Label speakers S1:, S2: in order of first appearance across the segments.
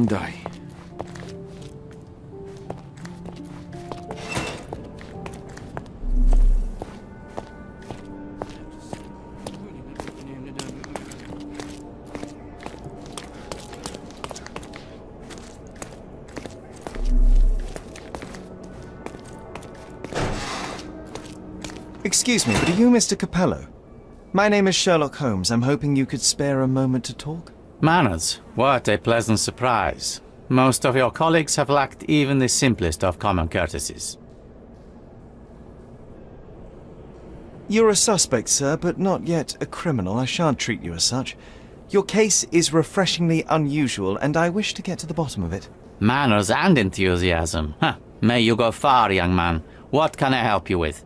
S1: long day.
S2: Excuse me, but are you Mr. Capello? My name is Sherlock Holmes. I'm hoping you could spare a moment to talk.
S3: Manners, what a pleasant surprise. Most of your colleagues have lacked even the simplest of common courtesies.
S2: You're a suspect, sir, but not yet a criminal. I shan't treat you as such. Your case is refreshingly unusual, and I wish to get to the bottom of it.
S3: Manners and enthusiasm. Huh. May you go far, young man. What can I help you with?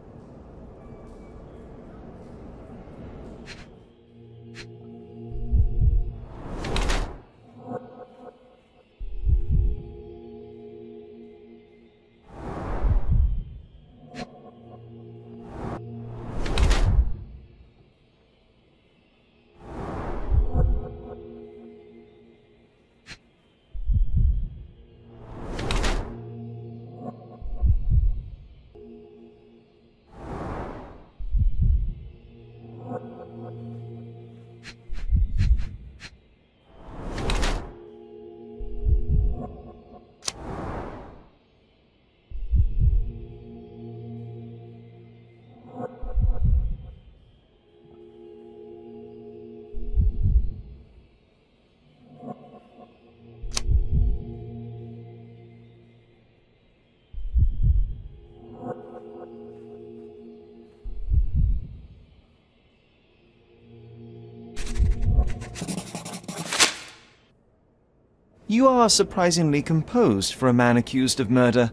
S2: You are surprisingly composed for a man accused of murder.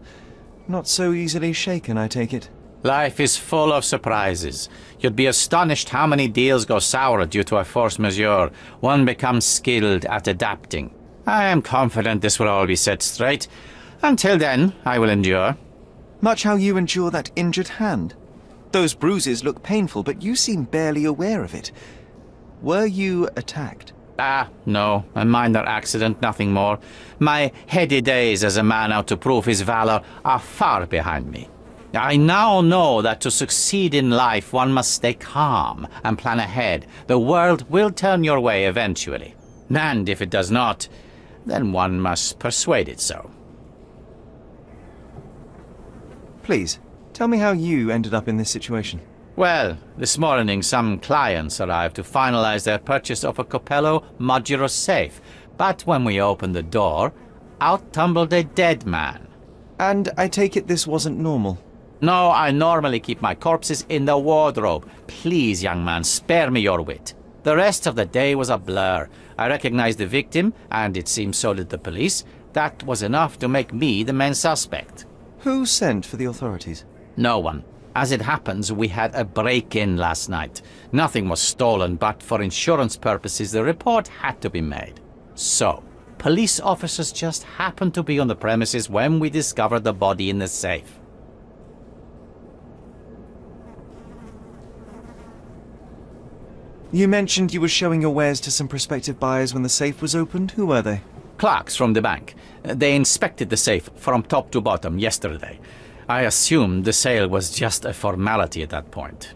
S2: Not so easily shaken, I take it.
S3: Life is full of surprises. You'd be astonished how many deals go sour due to a force majeure. One becomes skilled at adapting. I am confident this will all be set straight. Until then, I will endure.
S2: Much how you endure that injured hand. Those bruises look painful, but you seem barely aware of it. Were you attacked?
S3: No, a minor accident, nothing more. My heady days as a man out to prove his valor are far behind me. I now know that to succeed in life, one must stay calm and plan ahead. The world will turn your way eventually. And if it does not, then one must persuade it so.
S2: Please, tell me how you ended up in this situation.
S3: Well, this morning some clients arrived to finalize their purchase of a Capello modular safe. But when we opened the door, out tumbled a dead man.
S2: And I take it this wasn't normal?
S3: No, I normally keep my corpses in the wardrobe. Please, young man, spare me your wit. The rest of the day was a blur. I recognized the victim, and it seems so did the police. That was enough to make me the main suspect.
S2: Who sent for the authorities?
S3: No one. As it happens, we had a break-in last night. Nothing was stolen, but for insurance purposes, the report had to be made. So, police officers just happened to be on the premises when we discovered the body in the safe.
S2: You mentioned you were showing your wares to some prospective buyers when the safe was opened. Who were they?
S3: Clerks from the bank. They inspected the safe from top to bottom yesterday. I assumed the sale was just a formality at that point.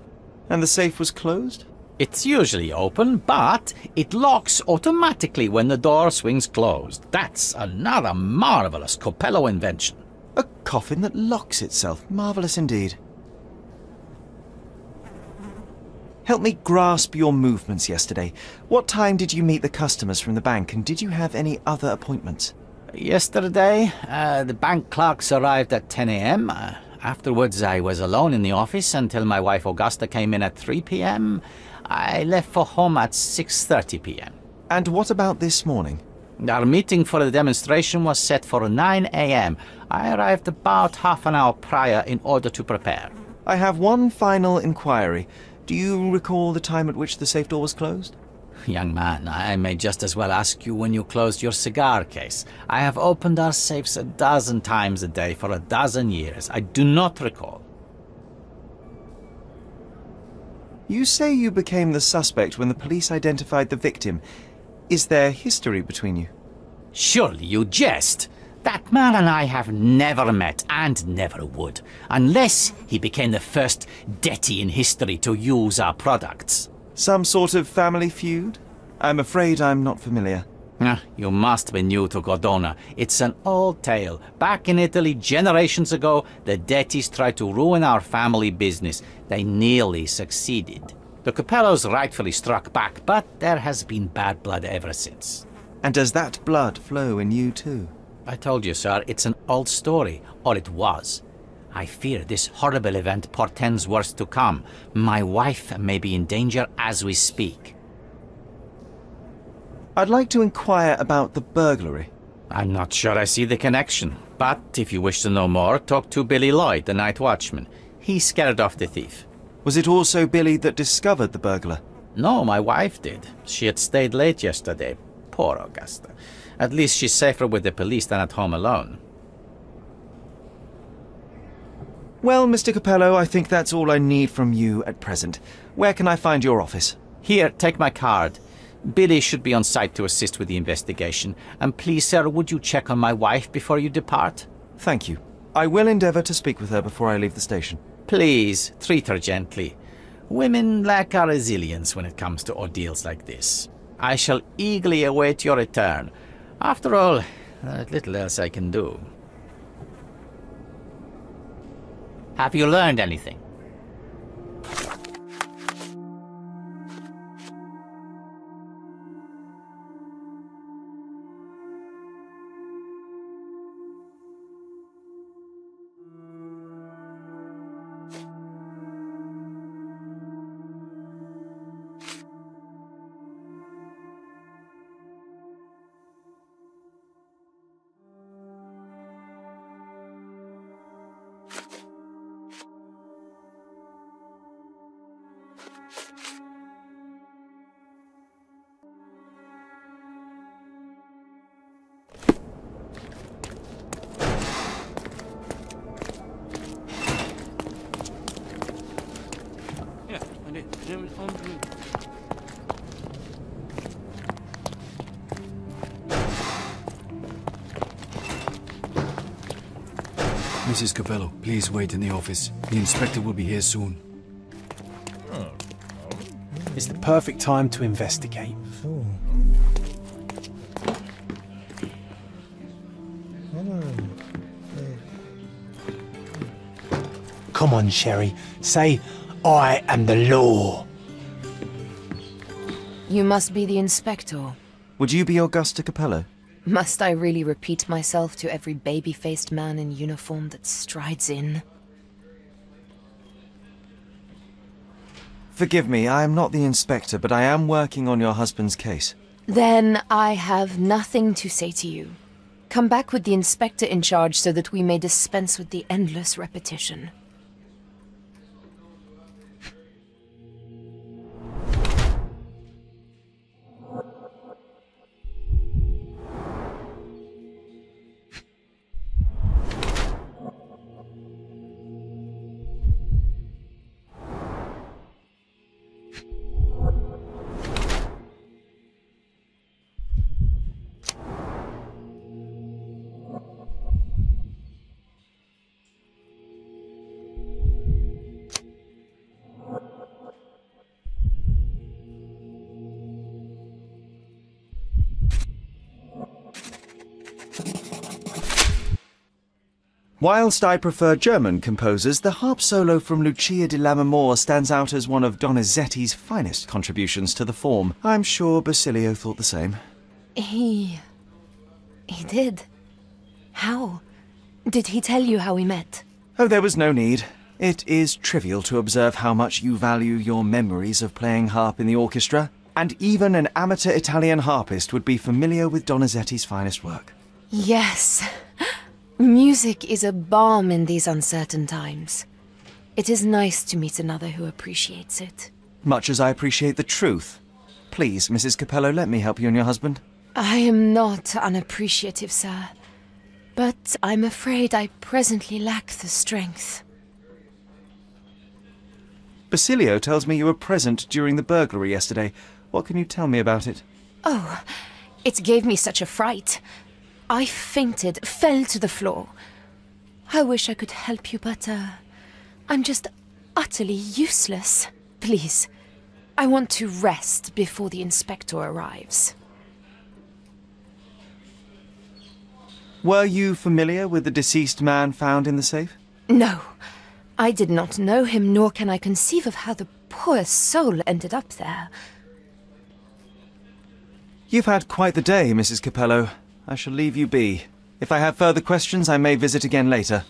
S2: And the safe was closed?
S3: It's usually open, but it locks automatically when the door swings closed. That's another marvelous Capello invention.
S2: A coffin that locks itself. Marvelous indeed. Help me grasp your movements yesterday. What time did you meet the customers from the bank, and did you have any other appointments?
S3: Yesterday, the bank clerks arrived at 10 a.m. Afterwards, I was alone in the office until my wife Augusta came in at 3 p.m. I left for home at 6:30 p.m.
S2: And what about this morning?
S3: Our meeting for the demonstration was set for 9 a.m. I arrived about half an hour prior in order to prepare.
S2: I have one final inquiry. Do you recall the time at which the safe door was closed?
S3: Young man, I may just as well ask you when you closed your cigar case. I have opened our safes a dozen times a day for a dozen years. I do not recall.
S2: You say you became the suspect when the police identified the victim. Is there history between you?
S3: Surely you jest. That man and I have never met, and never would, unless he became the first deity in history to use our products.
S2: Some sort of family feud? I'm afraid I'm not familiar.
S3: You must be new to Godona. It's an old tale. Back in Italy, generations ago, the deities tried to ruin our family business. They nearly succeeded. The Capellos rightfully struck back, but there has been bad blood ever since.
S2: And does that blood flow in you too?
S3: I told you, sir, it's an old story, or it was. I fear this horrible event portends worse to come. My wife may be in danger as we speak.
S2: I'd like to inquire about the burglary.
S3: I'm not sure I see the connection, but if you wish to know more, talk to Billy Lloyd, the night watchman. He scared off the thief.
S2: Was it also Billy that discovered the burglar?
S3: No, my wife did. She had stayed late yesterday. Poor Augusta. At least she's safer with the police than at home alone.
S2: Well, Mr. Capello, I think that's all I need from you at present. Where can I find your office?
S3: Here, take my card. Billy should be on site to assist with the investigation. And please, sir, would you check on my wife before you depart?
S2: Thank you. I will endeavour to speak with her before I leave the station.
S3: Please, treat her gently. Women lack our resilience when it comes to ordeals like this. I shall eagerly await your return. After all, there's little else I can do. Have you learned anything?
S1: Mrs. Capello, please wait in the office. The inspector will be here soon.
S4: It's the perfect time to investigate. Come on, Sherry. Say, I am the law.
S5: You must be the inspector.
S2: Would you be Augusta Capello?
S5: Must I really repeat myself to every baby-faced man in uniform that strides in?
S2: Forgive me, I am not the inspector, but I am working on your husband's case.
S5: Then I have nothing to say to you. Come back with the inspector in charge so that we may dispense with the endless repetition.
S2: Whilst I prefer German composers, the harp solo from Lucia di Lammermoor stands out as one of Donizetti's finest contributions to the form. I'm sure Basilio thought the same.
S5: He did. How? Did he tell you how we met?
S2: Oh, there was no need. It is trivial to observe how much you value your memories of playing harp in the orchestra, and even an amateur Italian harpist would be familiar with Donizetti's finest work.
S5: Yes. Music is a balm in these uncertain times. It is nice to meet another who appreciates it.
S2: Much as I appreciate the truth. Please, Mrs. Capello, let me help you and your husband.
S5: I am not unappreciative, sir. But I'm afraid I presently lack the strength.
S2: Basilio tells me you were present during the burglary yesterday. What can you tell me about it?
S5: Oh, it gave me such a fright. I fainted, fell to the floor. I wish I could help you, but, I'm just utterly useless. Please, I want to rest before the inspector arrives.
S2: Were you familiar with the deceased man found in the safe?
S5: No, I did not know him, nor can I conceive of how the poor soul ended up there.
S2: You've had quite the day, Mrs. Capello. I shall leave you be. If I have further questions, I may visit again later.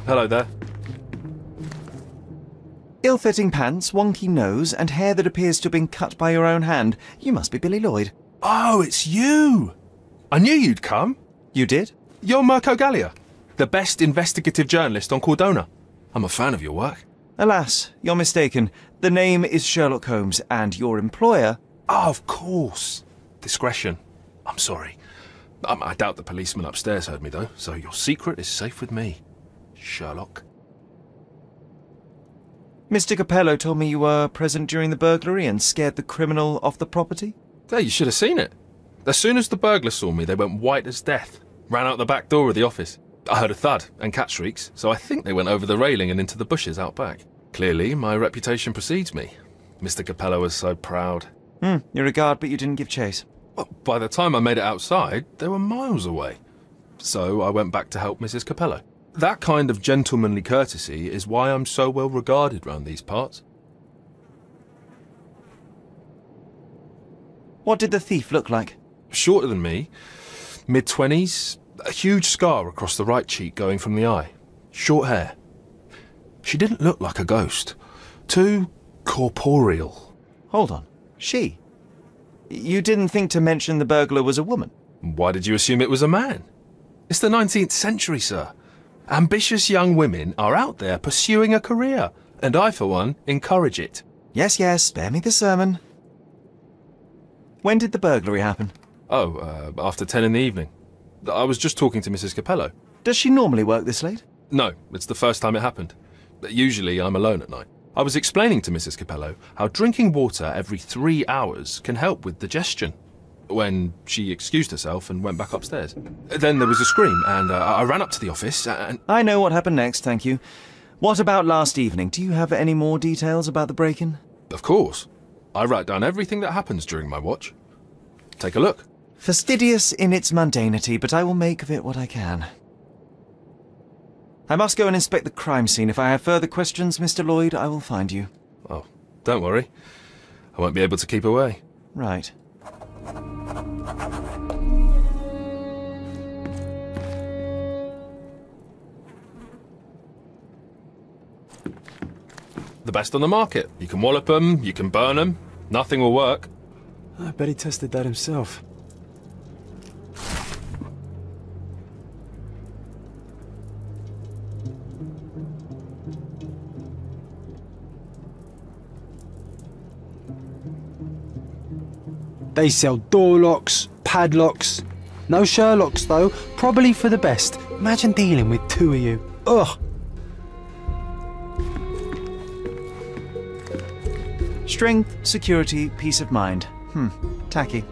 S6: Hello there.
S2: Ill-fitting pants, wonky nose, and hair that appears to have been cut by your own hand. You must be Billy Lloyd.
S6: Oh, it's you! I knew you'd come.
S2: You did?
S6: You're Mirko Gallia, the best investigative journalist on Cordona. I'm a fan of your work.
S2: Alas, you're mistaken. The name is Sherlock Holmes, and your employer...
S6: Oh, of course. Discretion. I'm sorry. I doubt the policeman upstairs heard me, though, so your secret is safe with me, Sherlock.
S2: Mr. Capello told me you were present during the burglary and scared the criminal off the property?
S6: Hey, you should have seen it. As soon as the burglars saw me, they went white as death. Ran out the back door of the office. I heard a thud and cat shrieks, so I think they went over the railing and into the bushes out back. Clearly, my reputation precedes me. Mr. Capello was so proud.
S2: You're a guard, but you didn't give chase.
S6: Well, by the time I made it outside, they were miles away. So I went back to help Mrs. Capello. That kind of gentlemanly courtesy is why I'm so well regarded round these parts.
S2: What did the thief look like?
S6: Shorter than me, mid-20s, a huge scar across the right cheek going from the eye. Short hair. She didn't look like a ghost. Too corporeal.
S2: Hold on. She? You didn't think to mention the burglar was a woman?
S6: Why did you assume it was a man? It's the 19th century, sir. Ambitious young women are out there pursuing a career, and I, for one, encourage it.
S2: Yes, yes, spare me the sermon. When did the burglary happen?
S6: Oh, after 10 in the evening. I was just talking to Mrs. Capello.
S2: Does she normally work this late?
S6: No, it's the first time it happened. Usually I'm alone at night. I was explaining to Mrs. Capello how drinking water every 3 hours can help with digestion, when she excused herself and went back upstairs. Then there was a scream, and I ran up to the office and...
S2: I know what happened next, thank you. What about last evening? Do you have any more details about the break-in?
S6: Of course. I write down everything that happens during my watch. Take a look.
S2: Fastidious in its mundanity, but I will make of it what I can. I must go and inspect the crime scene. If I have further questions, Mr. Lloyd, I will find you.
S6: Oh, don't worry. I won't be able to keep away.
S2: Right.
S6: The best on the market. You can wallop them, you can burn them. Nothing will work.
S7: I bet he tested that himself. They sell door locks, padlocks. No Sherlocks, though. Probably for the best. Imagine dealing with two of you. Ugh.
S2: Strength, security, peace of mind. Tacky.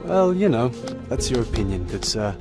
S7: Well, you know, that's your opinion, good sir.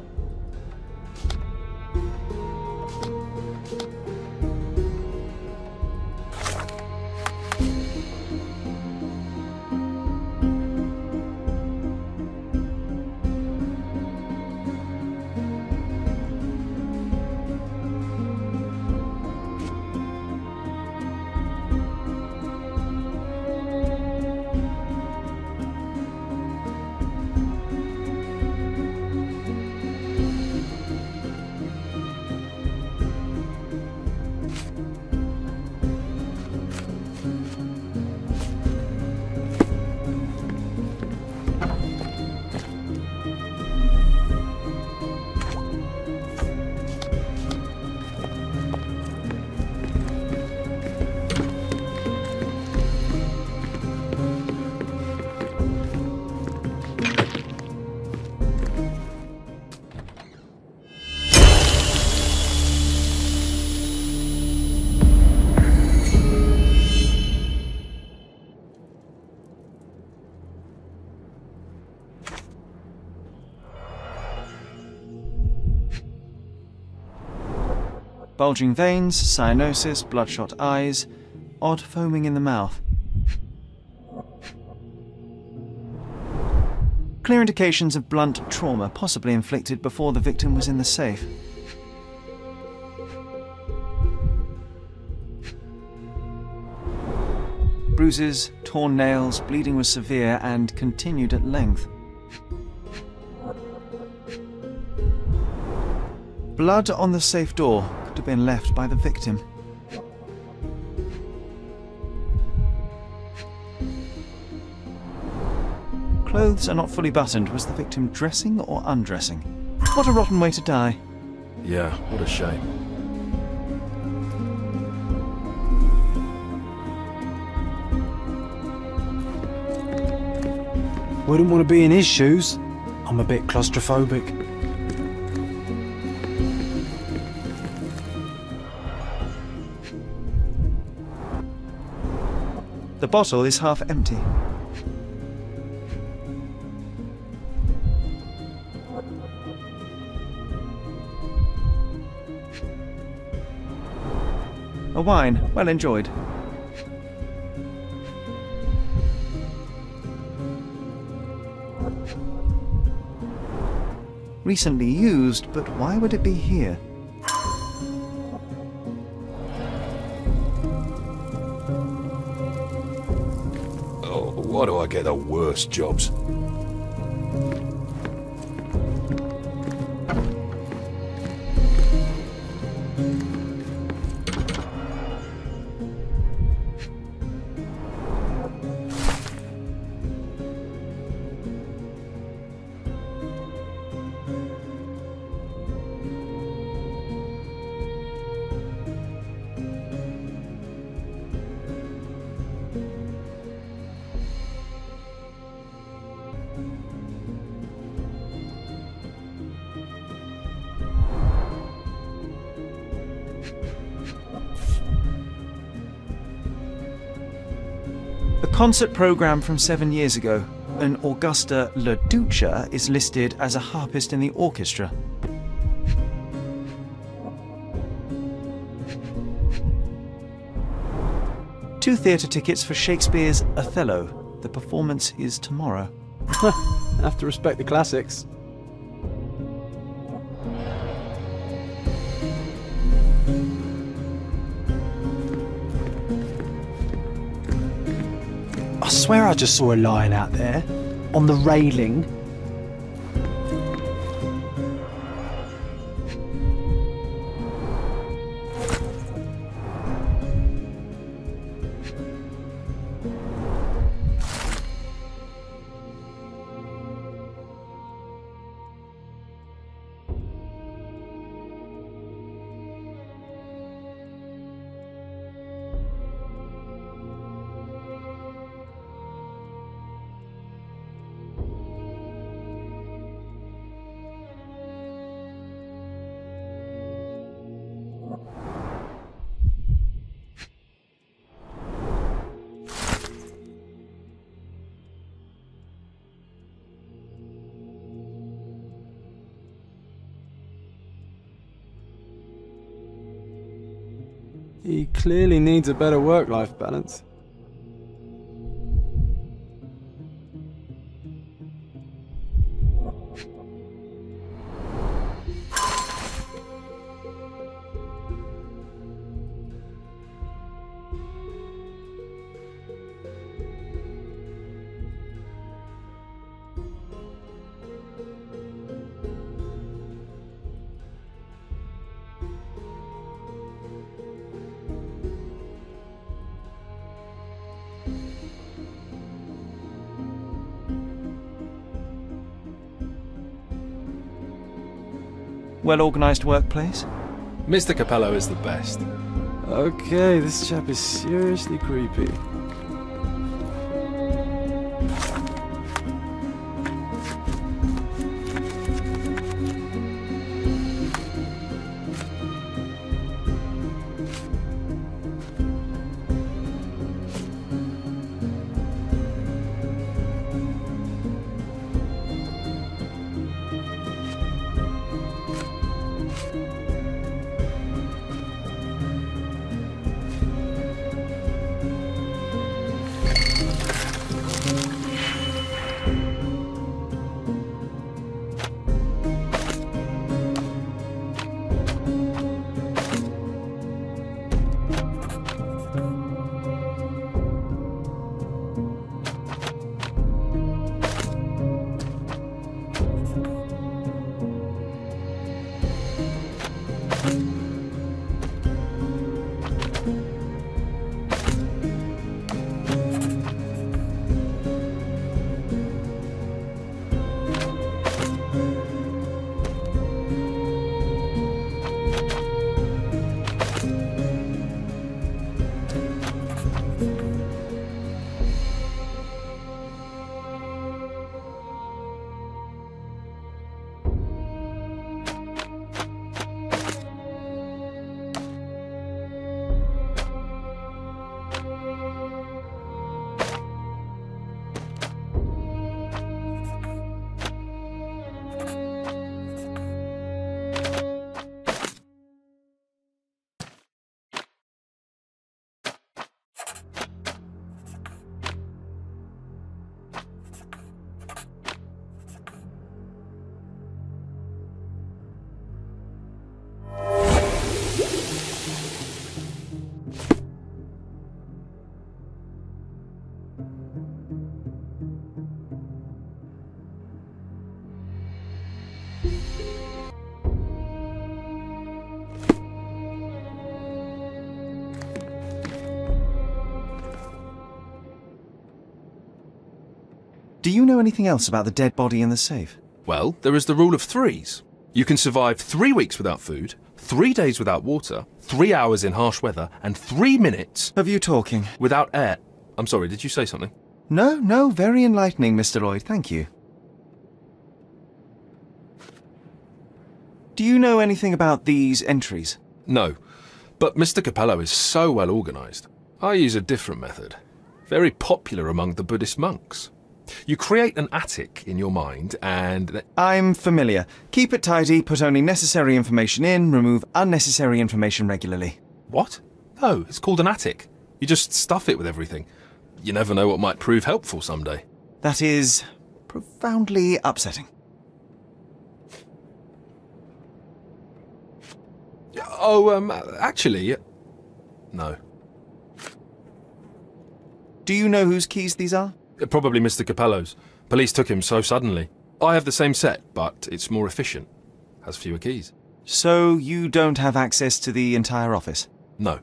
S2: Bulging veins, cyanosis, bloodshot eyes, odd foaming in the mouth. Clear indications of blunt trauma, possibly inflicted before the victim was in the safe. Bruises, torn nails, bleeding was severe and continued at length. Blood on the safe door could have been left by the victim. Clothes are not fully buttoned. Was the victim dressing or undressing? What a rotten way to die.
S6: Yeah, what a shame.
S7: Wouldn't want to be in his shoes. I'm a bit claustrophobic.
S2: The bottle is half empty. A wine, well enjoyed. Recently used, but why would it be here?
S8: Oh, why do I get the worst jobs?
S2: A concert program from 7 years ago. An Augusta La Duca is listed as a harpist in the orchestra. Two theatre tickets for Shakespeare's Othello. The performance is tomorrow.
S7: Have to respect the classics. I swear I just saw a lion out there, on the railing. He clearly needs a better work-life balance.
S2: Well-organised workplace?
S6: Mr. Capello is the best.
S7: Okay, this chap is seriously creepy.
S2: Do you know anything else about the dead body in the safe?
S6: Well, there is the rule of threes. You can survive 3 weeks without food, 3 days without water, 3 hours in harsh weather, and 3 minutes
S2: Of you talking?
S6: without air. I'm sorry, did you say something?
S2: No, very enlightening, Mr. Lloyd, thank you. Do you know anything about these entries?
S6: No, but Mr. Capello is so well organised. I use a different method, very popular among the Buddhist monks. You create an attic in your mind and...
S2: I'm familiar. Keep it tidy, put only necessary information in, remove unnecessary information regularly.
S6: What? No, it's called an attic. You just stuff it with everything. you never know what might prove helpful someday.
S2: That is profoundly upsetting.
S6: Oh, actually, no.
S2: Do you know whose keys these are?
S6: Probably Mr. Capello's. Police took him so suddenly. I have the same set, but it's more efficient. Has fewer keys.
S2: So you don't have access to the entire office?
S6: No.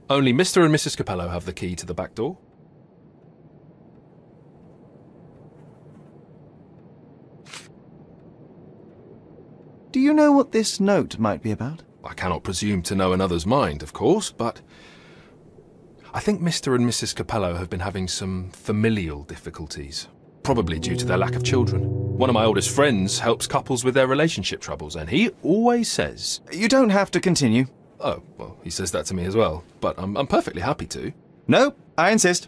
S6: Only Mr. and Mrs. Capello have the key to the back door.
S2: Do you know what this note might be about?
S6: I cannot presume to know another's mind, of course, but I think Mr. and Mrs. Capello have been having some familial difficulties, probably due to their lack of children. One of my oldest friends helps couples with their relationship troubles, and he always says...
S2: You don't have to continue.
S6: Oh, well, he says that to me as well, but I'm perfectly happy to.
S2: No, I insist.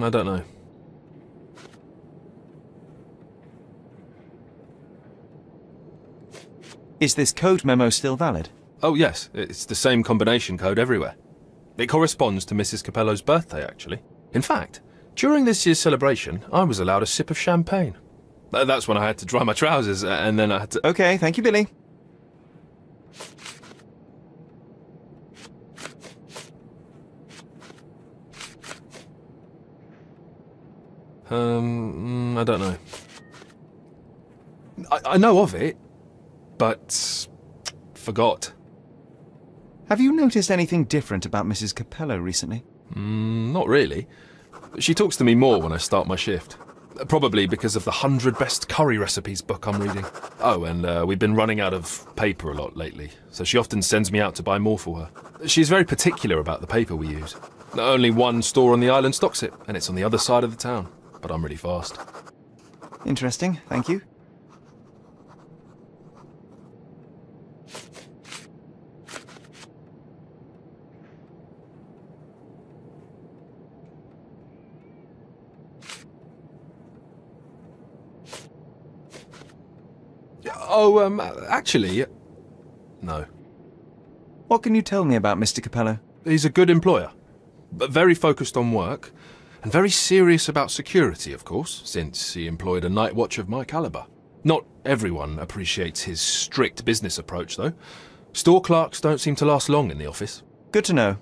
S6: I don't know.
S2: Is this code memo still valid?
S6: Oh, yes. It's the same combination code everywhere. It corresponds to Mrs. Capello's birthday, actually. In fact, during this year's celebration, I was allowed a sip of champagne. That's when I had to dry my trousers, and then I had to...
S2: Okay, thank you, Billy.
S6: I don't know. I know of it, but forgot.
S2: Have you noticed anything different about Mrs. Capello recently?
S6: Not really. She talks to me more when I start my shift. Probably because of the 100 Best Curry Recipes book I'm reading. Oh, and we've been running out of paper a lot lately, so she often sends me out to buy more for her. She's very particular about the paper we use. Only one store on the island stocks it, and it's on the other side of the town. But I'm really fast.
S2: Interesting, thank you.
S6: Oh, actually, no.
S2: What can you tell me about Mr. Capello?
S6: He's a good employer, but very focused on work, and very serious about security, of course, since he employed a night watch of my caliber. Not everyone appreciates his strict business approach, though. Store clerks don't seem to last long in the office.
S2: Good to know.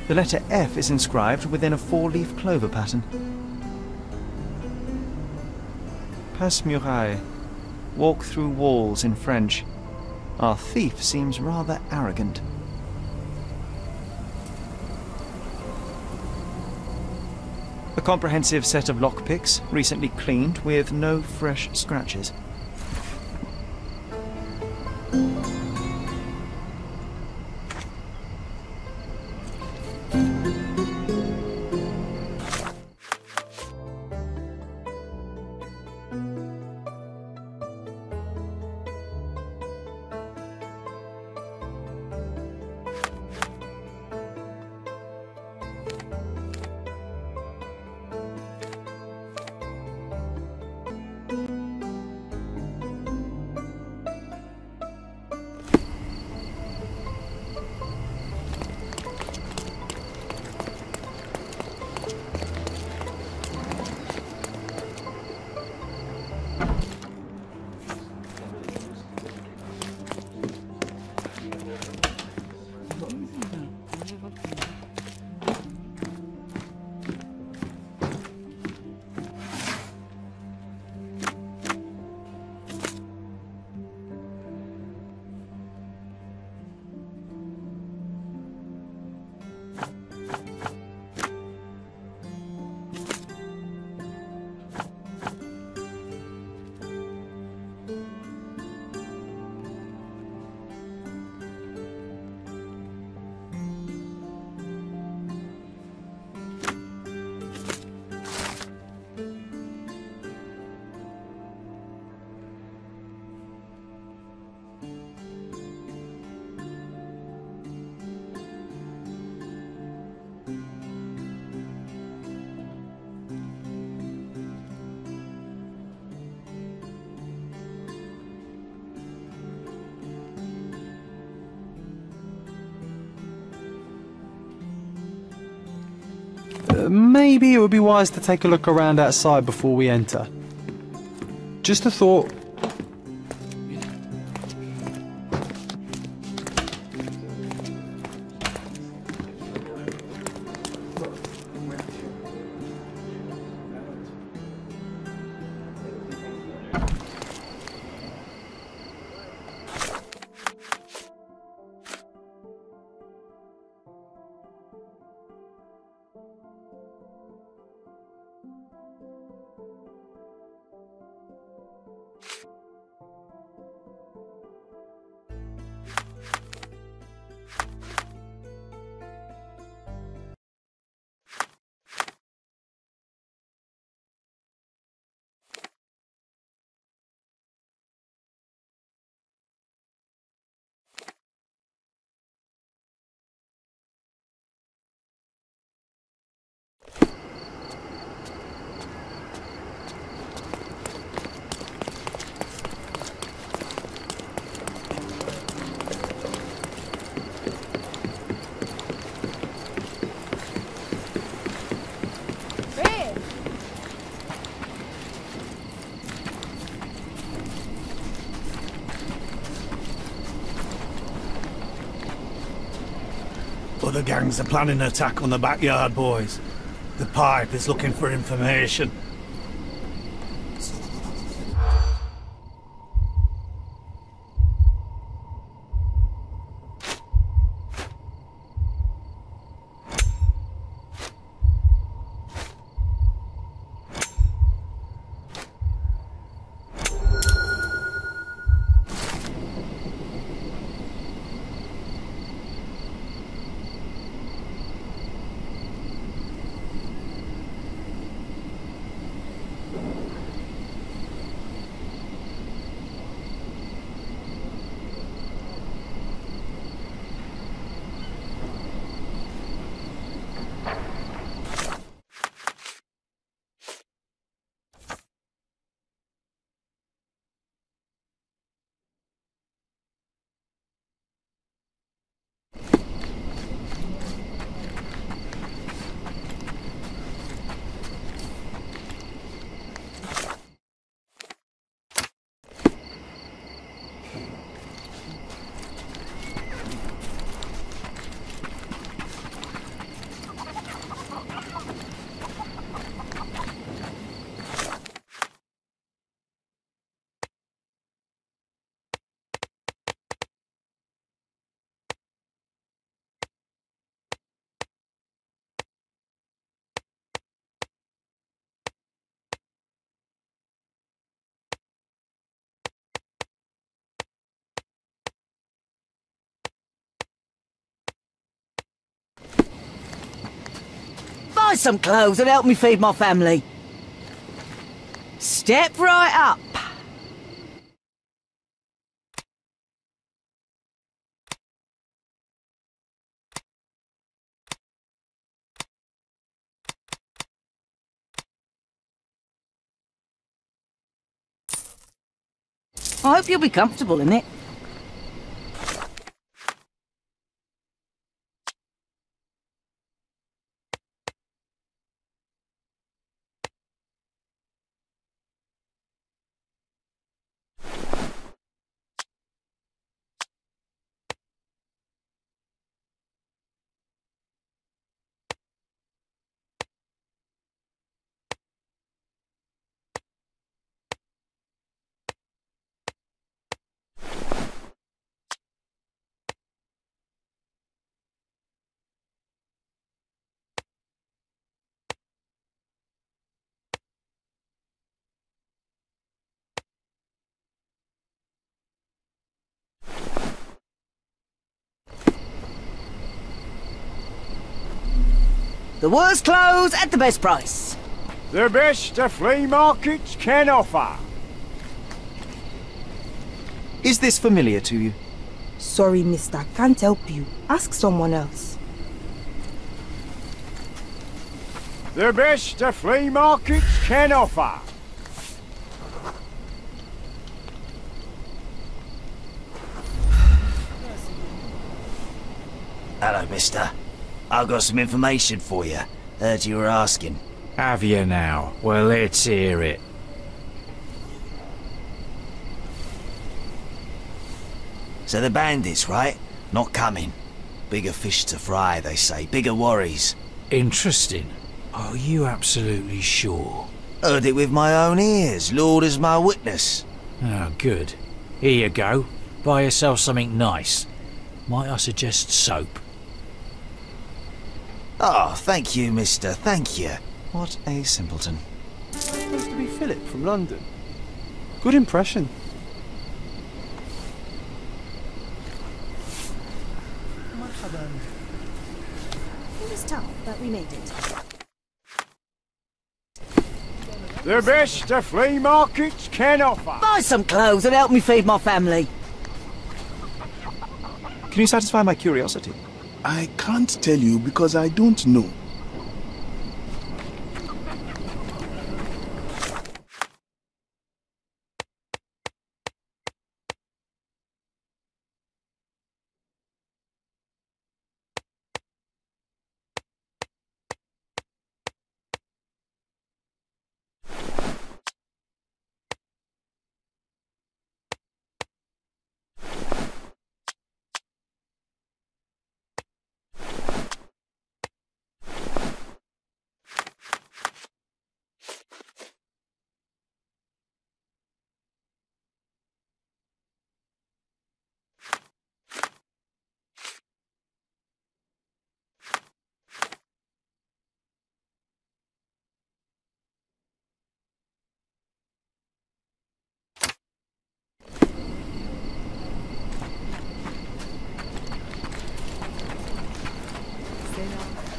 S2: The letter F is inscribed within a four-leaf clover pattern. Passe-muraille. Walk through walls in French. Our thief seems rather arrogant. A comprehensive set of lockpicks, recently cleaned with no fresh scratches.
S7: maybe it would be wise to take a look around outside before we enter. Just a thought.
S9: Other gangs are planning an attack on the backyard, boys. The pipe is looking for information.
S10: Buy some clothes and help me feed my family. Step right up. I hope you'll be comfortable in it. The worst clothes at the best price.
S11: The best the flea markets can offer.
S2: Is this familiar to you?
S12: Sorry, mister, can't help you. Ask someone else.
S11: The best the flea markets can offer.
S13: Hello, mister. I've got some information for you.
S10: Heard you were asking.
S3: Have you now? Well, let's hear it.
S10: So the bandits, right? Not coming. Bigger fish to fry, they say. Bigger worries.
S3: Interesting. Are you absolutely sure?
S10: Heard it with my own ears. Lord is my witness.
S3: Oh, good. Here you go. Buy yourself something nice. Might I suggest soap?
S10: Oh, thank you, mister. Thank you.
S2: What a simpleton.
S7: Supposed to be Philip from London. Good impression.
S12: It was tough, but we made it.
S11: The best the flea markets can offer.
S10: Buy some clothes and help me feed my family.
S2: Can you satisfy my curiosity?
S13: I can't tell you because I don't know.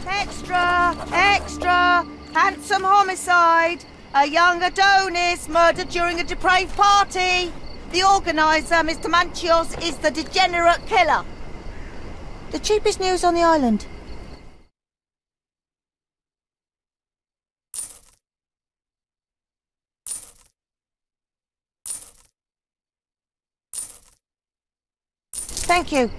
S10: Extra! Extra! Handsome homicide! A young Adonis murdered during a depraved party! The organiser, Mr. Manchios, is the degenerate killer. The cheapest news on the island. Thank you.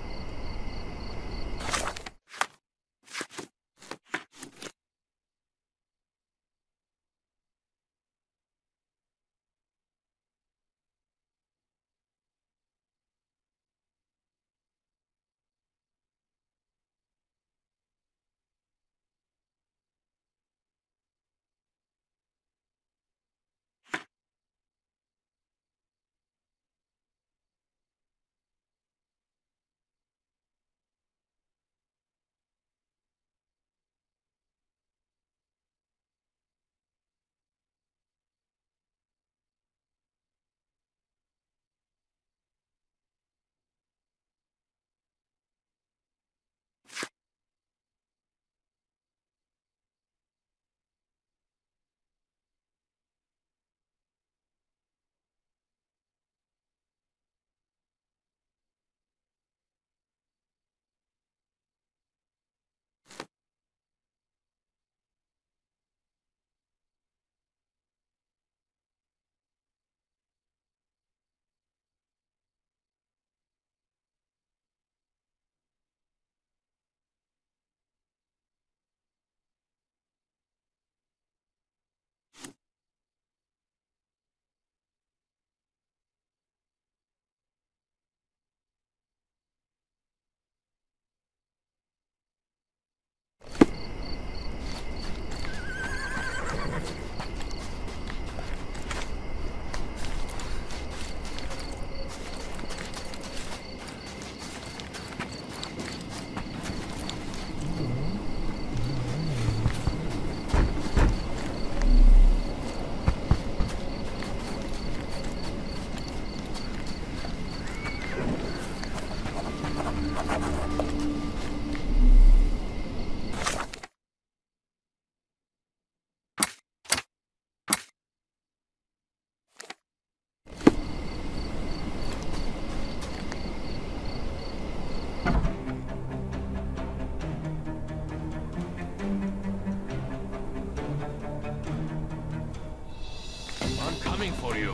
S6: Coming for you.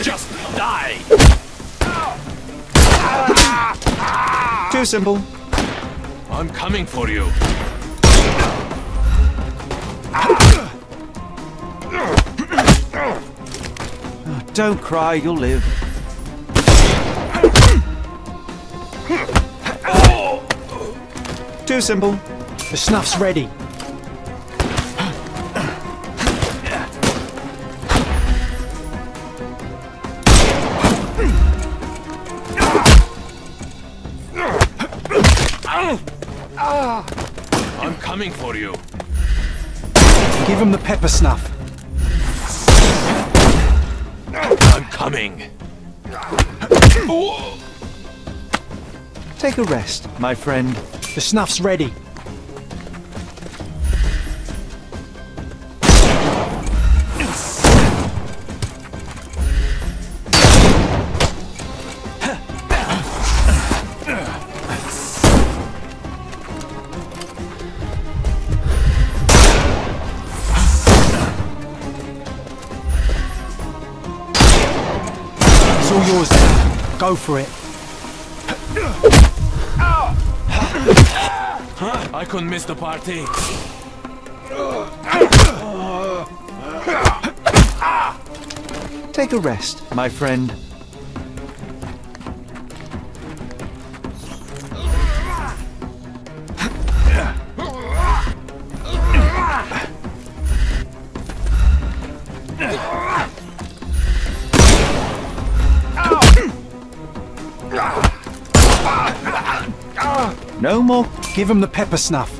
S6: Just die! Ow!
S2: Too simple.
S6: I'm coming for you.
S2: Don't cry, you'll live. Too simple.
S7: The snuff's ready.
S6: I'm coming for you.
S7: Give him the pepper snuff.
S6: I'm coming.
S2: Take a rest, my friend.
S7: The snuff's ready. It's all yours now. Go for it.
S6: I couldn't miss the party.
S2: Take a rest, my friend. No more.
S7: Give him the pepper snuff.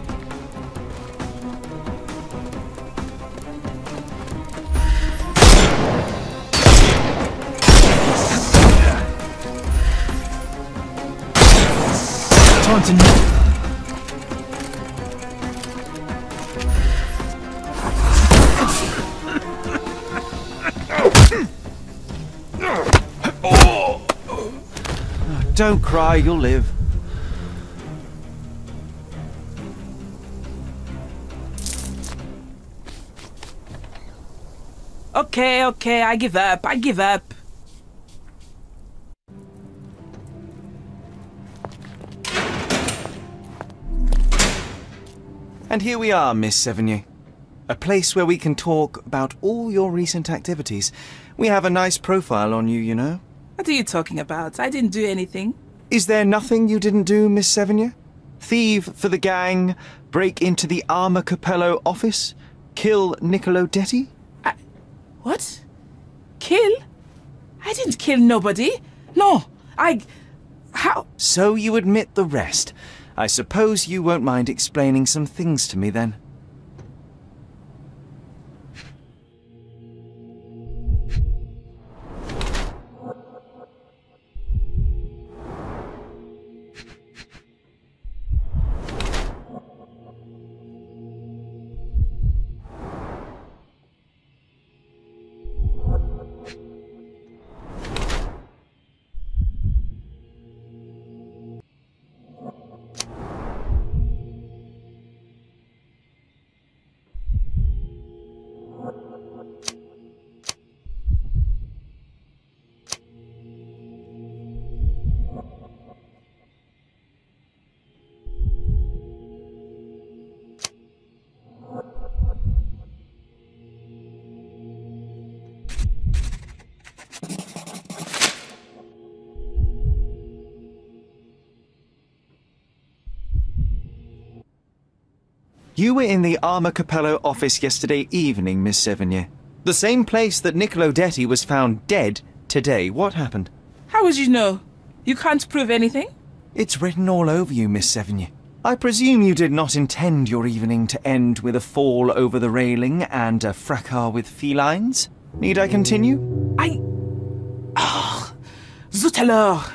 S7: Time to nip.
S2: Don't cry, you'll live.
S14: Okay, I give up.
S2: And here we are, Miss Sevigny. A place where we can talk about all your recent activities. We have a nice profile on you, you know.
S14: What are you talking about? I didn't do anything.
S2: Is there nothing you didn't do, Miss Sevigny? Thieve for the gang, break into the Armor Capello office, kill Niccolo Detti?
S14: What? Kill? I didn't kill nobody. No, how?
S2: So you admit the rest. I suppose you won't mind explaining some things to me then. You were in the Armor Capello office yesterday evening, Miss Sevigny. The same place that Niccolo Detti was found dead today. What happened?
S14: How would you know? You can't prove anything?
S2: It's written all over you, Miss Sevigny. I presume you did not intend your evening to end with a fall over the railing and a fracas with felines. Need I continue?
S14: Zut alors!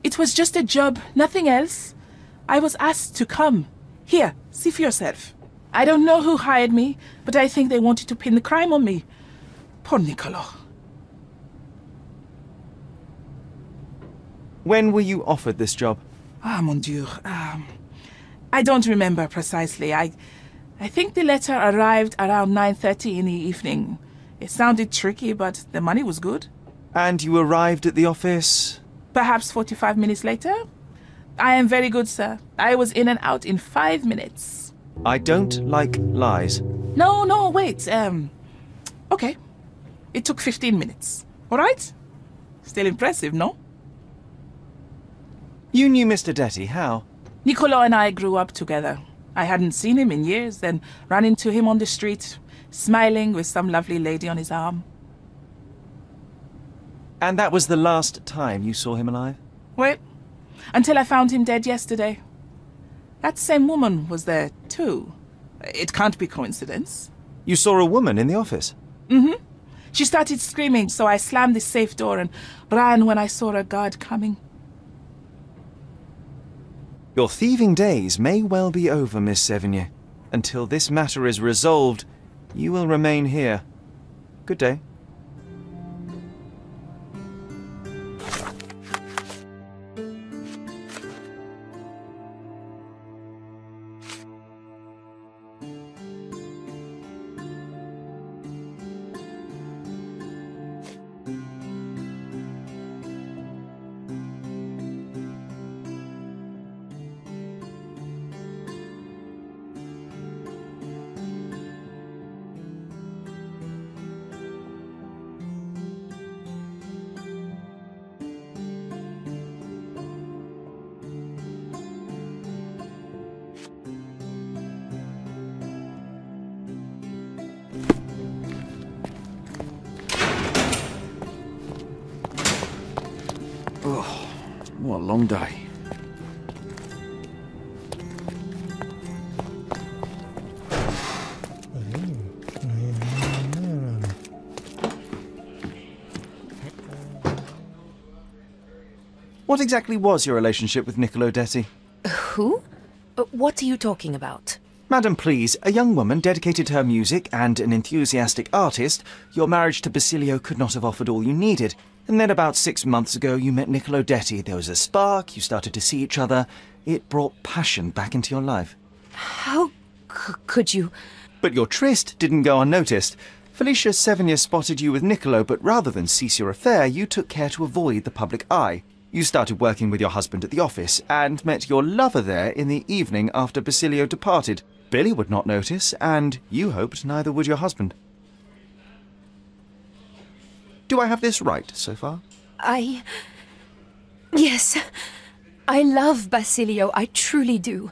S14: It was just a job, nothing else. I was asked to come. Here, see for yourself. I don't know who hired me, but I think they wanted to pin the crime on me. Poor Niccolo.
S2: When were you offered this job?
S14: Ah, mon Dieu. I don't remember precisely. I think the letter arrived around 9:30 in the evening. It sounded tricky, but the money was good.
S2: And you arrived at the office?
S14: Perhaps 45 minutes later. I am very good, sir. I was in and out in 5 minutes.
S2: I don't like lies.
S14: No, wait. Okay. It took 15 minutes. All right? Still impressive, no?
S2: You knew Mr. Detti, how?
S14: Niccolo and I grew up together. I hadn't seen him in years, then ran into him on the street, smiling with some lovely lady on his arm.
S2: And that was the last time you saw him alive?
S14: Well, until I found him dead yesterday. That same woman was there, too. It can't be coincidence.
S2: You saw a woman in the office?
S14: Mm-hmm. She started screaming, so I slammed the safe door and ran when I saw a guard coming.
S2: Your thieving days may well be over, Miss Sevigny. Until this matter is resolved, you will remain here. Good day.
S1: Oh, what a long day.
S2: What exactly was your relationship with Niccolo Detti?
S5: Who? What are you talking about?
S2: Madam, please, a young woman dedicated to her music and an enthusiastic artist. Your marriage to Basilio could not have offered all you needed. And then about 6 months ago, you met Niccolo Detti. There was a spark, you started to see each other. It brought passion back into your life.
S5: How could you...
S2: But your tryst didn't go unnoticed. Felicia Sevigny spotted you with Niccolo, but rather than cease your affair, you took care to avoid the public eye. You started working with your husband at the office, and met your lover there in the evening after Basilio departed. Billy would not notice, and you hoped neither would your husband. Do I have this right so far?
S5: Yes. I love Basilio, I truly do.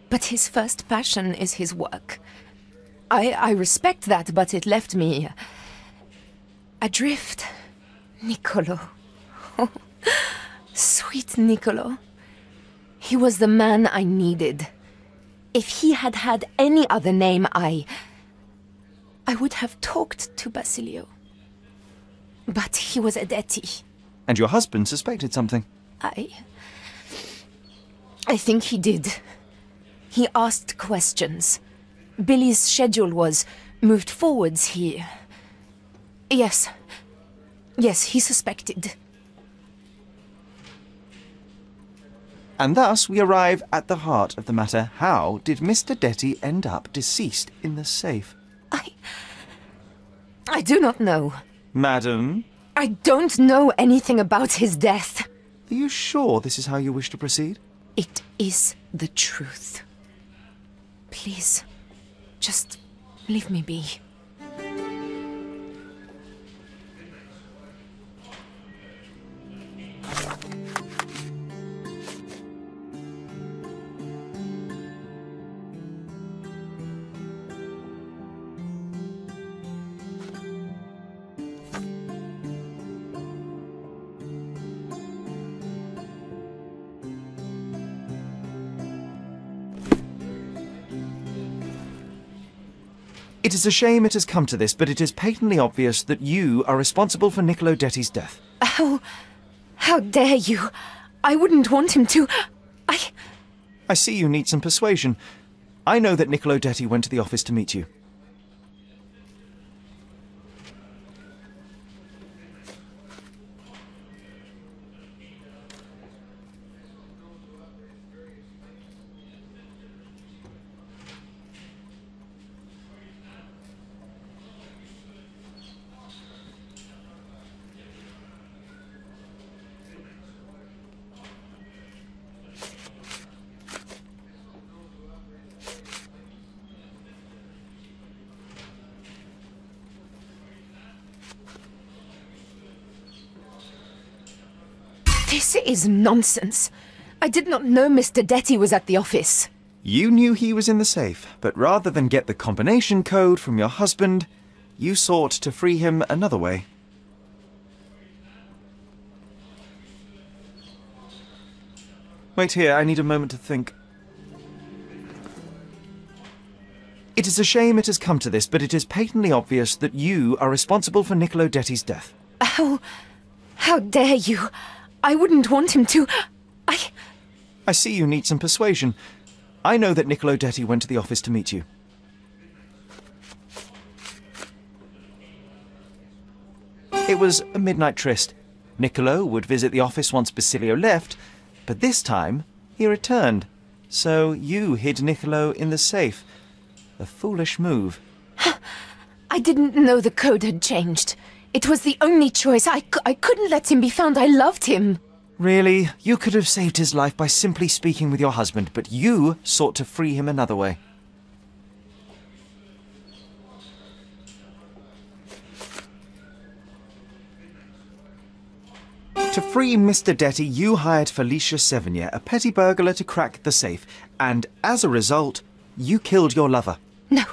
S5: But his first passion is his work. I respect that, but it left me... adrift. Niccolo. Oh, sweet Niccolo. He was the man I needed. If he had had any other name, I would have talked to Basilio. But he was a Detti.
S2: And your husband suspected something?
S5: I think he did. He asked questions. Billy's schedule was moved forwards here. Yes, he suspected.
S2: And thus we arrive at the heart of the matter. How did Mr. Detti end up deceased in the safe?
S5: I do not know.
S2: Madam?
S5: I don't know anything about his death.
S2: Are you sure this is how you wish to proceed?
S5: It is the truth. Please, just leave me be.
S2: It is a shame it has come to this, but it is patently obvious that you are responsible for Niccolo Detti's death.
S5: How dare you? I wouldn't want him to...
S2: I see you need some persuasion. I know that Niccolo Detti went to the office to meet you.
S5: This is nonsense. I did not know Mr. Detty was at the office.
S2: You knew he was in the safe, but rather than get the combination code from your husband, you sought to free him another way. Wait here, I need a moment to think. It is a shame it has come to this, but it is patently obvious that you are responsible for Niccolo Detti's death.
S5: How dare you? I wouldn't want him to.
S2: I see you need some persuasion. I know that Niccolo Detti went to the office to meet you. It was a midnight tryst. Niccolo would visit the office once Basilio left, but this time he returned. So you hid Niccolo in the safe. A foolish move.
S5: I didn't know the code had changed. It was the only choice. I couldn't let him be found. I loved him.
S2: Really? You could have saved his life by simply speaking with your husband, but you sought to free him another way. To free Mr. Detti, you hired Felicia Sevigny, a petty burglar, to crack the safe, and as a result, you killed your lover.
S5: No,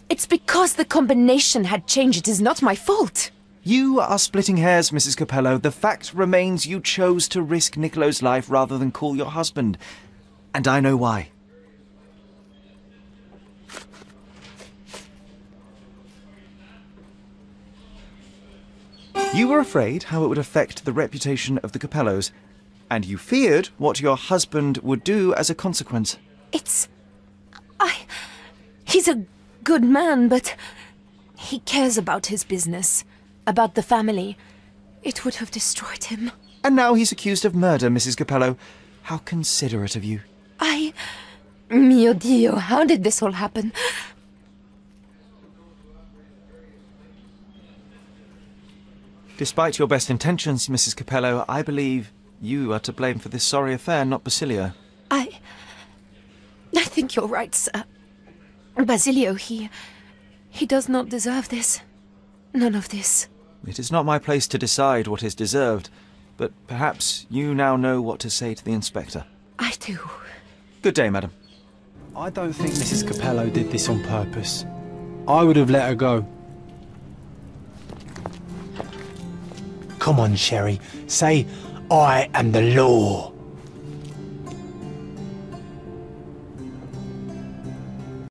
S5: It's because the combination had changed. It is not my fault.
S2: You are splitting hairs, Mrs. Capello. The fact remains you chose to risk Niccolo's life rather than call your husband. And I know why. You were afraid how it would affect the reputation of the Capellos, and you feared what your husband would do as a consequence.
S5: He's a good man, but he cares about his business, about the family. It would have destroyed him.
S2: And now he's accused of murder, Mrs. Capello. How considerate of you.
S5: Mio Dio, how did this all happen?
S2: Despite your best intentions, Mrs. Capello, I believe you are to blame for this sorry affair, not Basilio.
S5: I think you're right, sir. Basilio, he does not deserve this. None of this.
S2: It is not my place to decide what is deserved, but perhaps you now know what to say to the inspector.
S5: I do.
S2: Good day, madam.
S7: I don't think Mrs. Capello did this on purpose. I would have let her go. Come on, Sherry. Say, I am the law.